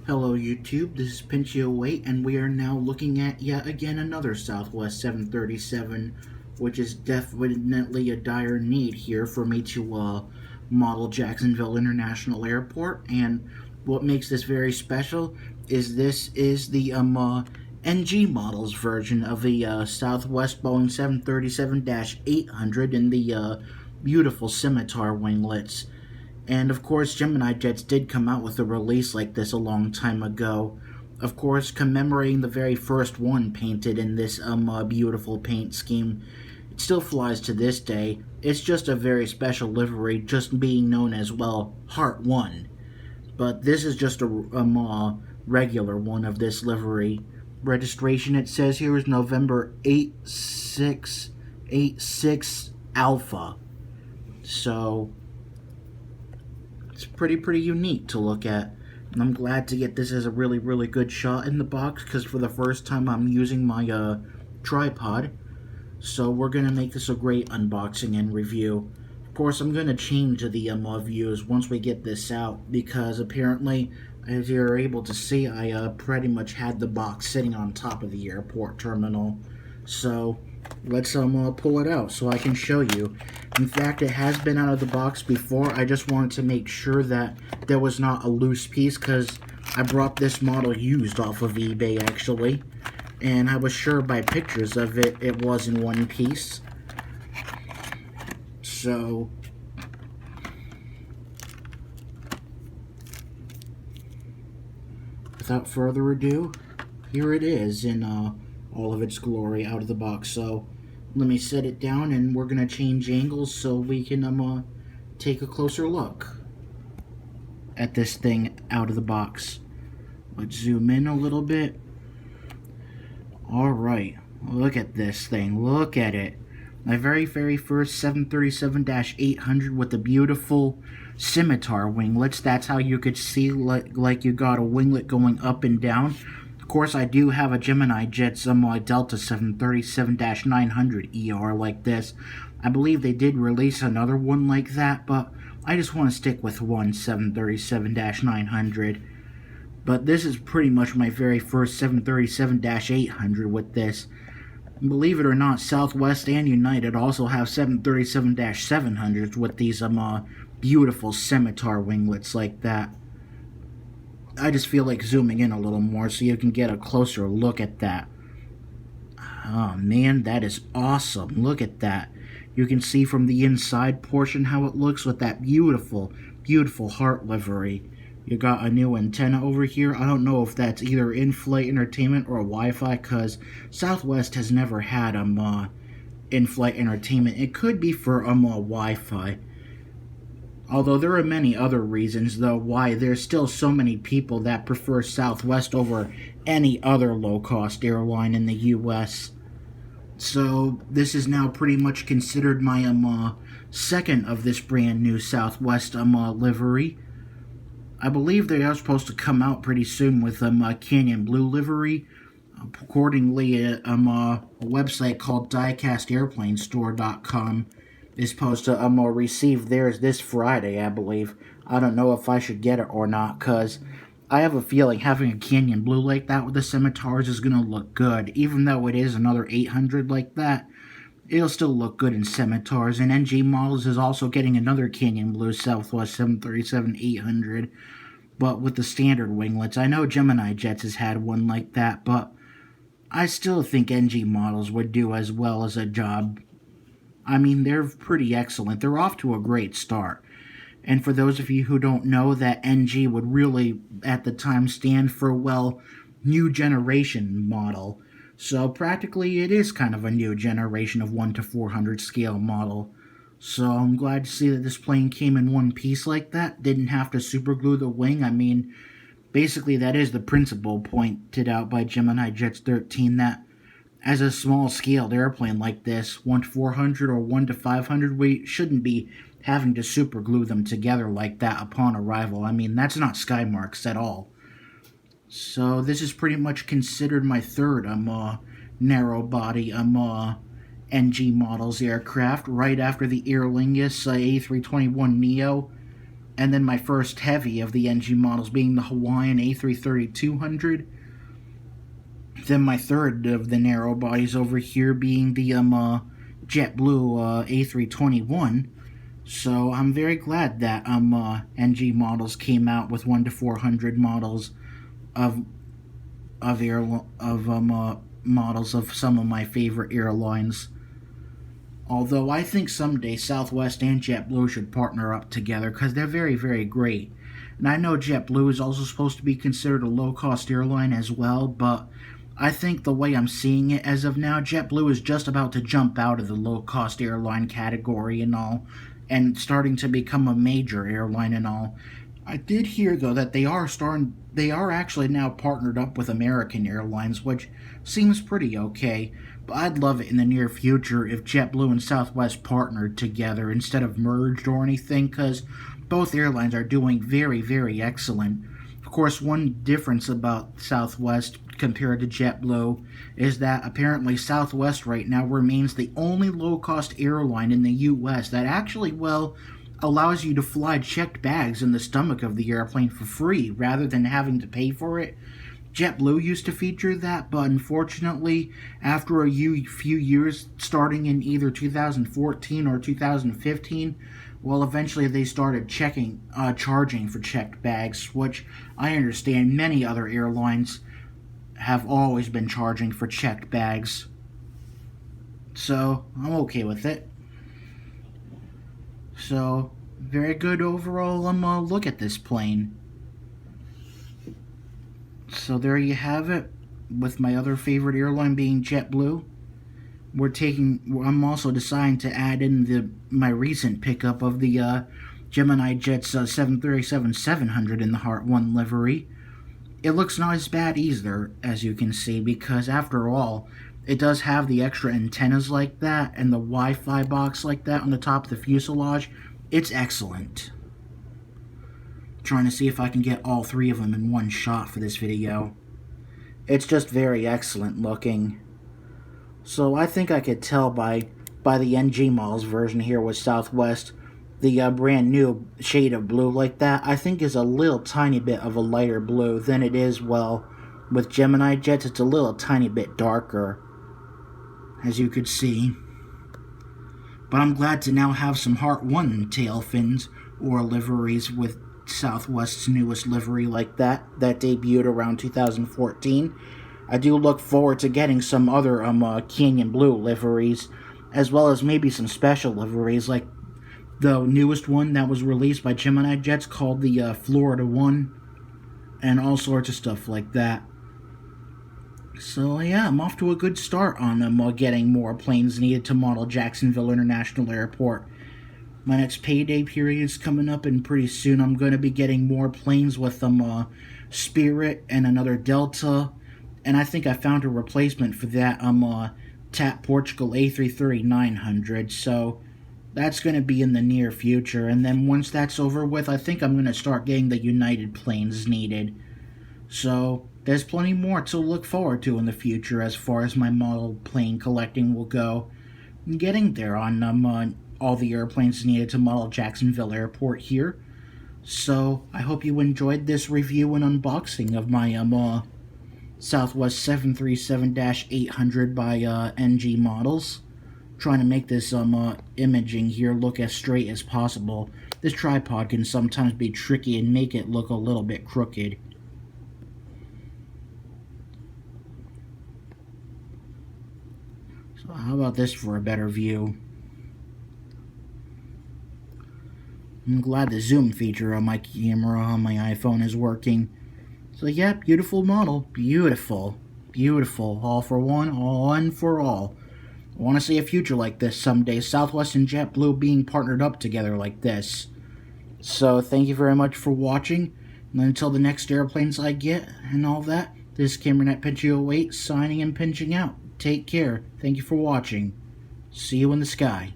Hello YouTube, this is Pinchio8 and we are now looking at yet again another Southwest 737, which is definitely a dire need here for me to model Jacksonville International Airport. And what makes this very special is this is the NG models version of the Southwest Boeing 737-800 in the beautiful scimitar winglets. And of course, Gemini Jets did come out with a release like this a long time ago. Of course, commemorating the very first one painted in this beautiful paint scheme. It still flies to this day. It's just a very special livery, just being known as, well, Heart 1. But this is just a regular one of this livery. Registration, it says here, is November 8686 Alpha. So it's pretty unique to look at, and I'm glad to get this as a really good shot in the box, because for the first time I'm using my tripod. So we're gonna make this a great unboxing and review. Of course, I'm gonna change the views once we get this out, because apparently, as you're able to see, I pretty much had the box sitting on top of the airport terminal. So let's pull it out so I can show you. In fact, it has been out of the box before. I just wanted to make sure that there was not a loose piece, because I brought this model used off of eBay actually, and I was sure by pictures of it, it was in one piece. So without further ado, here it is in all of its glory out of the box. So let me set it down and we're gonna change angles so we can take a closer look at this thing out of the box. Let's zoom in a little bit. Alright, look at this thing, look at it. My very first 737-800 with the beautiful scimitar winglets. That's how you could see like you got a winglet going up and down. Of course, I do have a Gemini Jets Delta 737-900 ER like this. I believe they did release another one like that, but I just want to stick with one 737-900. But this is pretty much my very first 737-800 with this. Believe it or not, Southwest and United also have 737-700s with these beautiful scimitar winglets like that. I just feel like zooming in a little more so you can get a closer look at that. Oh man, that is awesome. Look at that. You can see from the inside portion how it looks with that beautiful heart livery. You got a new antenna over here. I don't know if that's either in-flight entertainment or a Wi-Fi, because Southwest has never had in-flight entertainment. It could be for Wi-Fi. Although there are many other reasons, though, why there's still so many people that prefer Southwest over any other low-cost airline in the U.S. So this is now pretty much considered my second of this brand new Southwest livery. I believe they are supposed to come out pretty soon with Canyon Blue livery. Accordingly, a website called diecastairplanestore.com is supposed to receive theirs this Friday, I believe. I don't know if I should get it or not, because I have a feeling having a Canyon Blue like that with the scimitars is going to look good. Even though it is another 800 like that, it'll still look good in scimitars. And NG Models is also getting another Canyon Blue Southwest 737-800, but with the standard winglets. I know Gemini Jets has had one like that, but I still think NG Models would do as well as a job. I mean, they're pretty excellent. They're off to a great start. And for those of you who don't know, that NG would really, at the time, stand for, well, new generation model. So practically it is kind of a new generation of 1 to 400 scale model. So I'm glad to see that this plane came in one piece like that. Didn't have to super glue the wing. I mean, basically that is the principle pointed out by Gemini Jets 13, that as a small scaled airplane like this, 1 to 400 or 1 to 500, we shouldn't be having to super glue them together like that upon arrival. I mean, that's not Skymarks at all. So this is pretty much considered my third narrow body NG Models aircraft, right after the Aer Lingus A321neo and then my first heavy of the NG models being the Hawaiian A330-200. Then my third of the narrow bodies over here being the JetBlue A321. So I'm very glad that NG Models came out with 1 to 400 models of models of some of my favorite airlines. Although I think someday Southwest and JetBlue should partner up together because they're very, very great. And I know JetBlue is also supposed to be considered a low-cost airline as well, but I think the way I'm seeing it as of now, JetBlue is just about to jump out of the low-cost airline category and all, and starting to become a major airline and all. I did hear, though, that they are actually now partnered up with American Airlines, which seems pretty okay. But I'd love it in the near future if JetBlue and Southwest partnered together instead of merged or anything, because both airlines are doing very, very excellent. Of course, one difference about Southwest compared to JetBlue is that apparently Southwest right now remains the only low-cost airline in the U.S. that actually, allows you to fly checked bags in the stomach of the airplane for free rather than having to pay for it. JetBlue used to feature that, but unfortunately, after a few years, starting in either 2014 or 2015, eventually they started charging for checked bags, which I understand many other airlines have always been charging for checked bags. So, I'm okay with it. So, very good overall look at this plane. So there you have it, with my other favorite airline being JetBlue. I'm also deciding to add in my recent pickup of the Gemini Jet's 737-700 in the Heart 1 livery. It looks not as bad either, as you can see, because after all, it does have the extra antennas like that and the Wi-Fi box like that on the top of the fuselage. It's excellent. Trying to see if I can get all three of them in one shot for this video. It's just very excellent looking. So I think I could tell by the NG Models version here with Southwest, the brand new shade of blue like that, I think is a little tiny bit of a lighter blue than it is, with Gemini Jets. It's a little tiny bit darker, as you could see. But I'm glad to now have some Heart 1 tail fins or liveries with Southwest's newest livery like that debuted around 2014. I do look forward to getting some other Canyon Blue liveries, as well as maybe some special liveries like the newest one that was released by Gemini Jets called the Florida 1, and all sorts of stuff like that. So yeah, I'm off to a good start on getting more planes needed to model Jacksonville International Airport. My next payday period is coming up, and pretty soon I'm going to be getting more planes with Spirit and another Delta, and I think I found a replacement for that TAP Portugal A330-900, so that's going to be in the near future. And then once that's over with, I think I'm going to start getting the United planes needed. So there's plenty more to look forward to in the future as far as my model plane collecting will go. I'm getting there on all the airplanes needed to model Jacksonville Airport here. So I hope you enjoyed this review and unboxing of my Southwest 737-800 by NG Models. Trying to make this imaging here look as straight as possible. This tripod can sometimes be tricky and make it look a little bit crooked. So how about this for a better view? I'm glad the zoom feature on my camera on my iPhone is working. So yeah, beautiful model. Beautiful. Beautiful. All for one, all for all. I want to see a future like this someday. Southwest and JetBlue being partnered up together like this. So thank you very much for watching. And until the next airplanes I get and all that, this is CameraNet Pinch08 signing and pinching out. Take care. Thank you for watching. See you in the sky.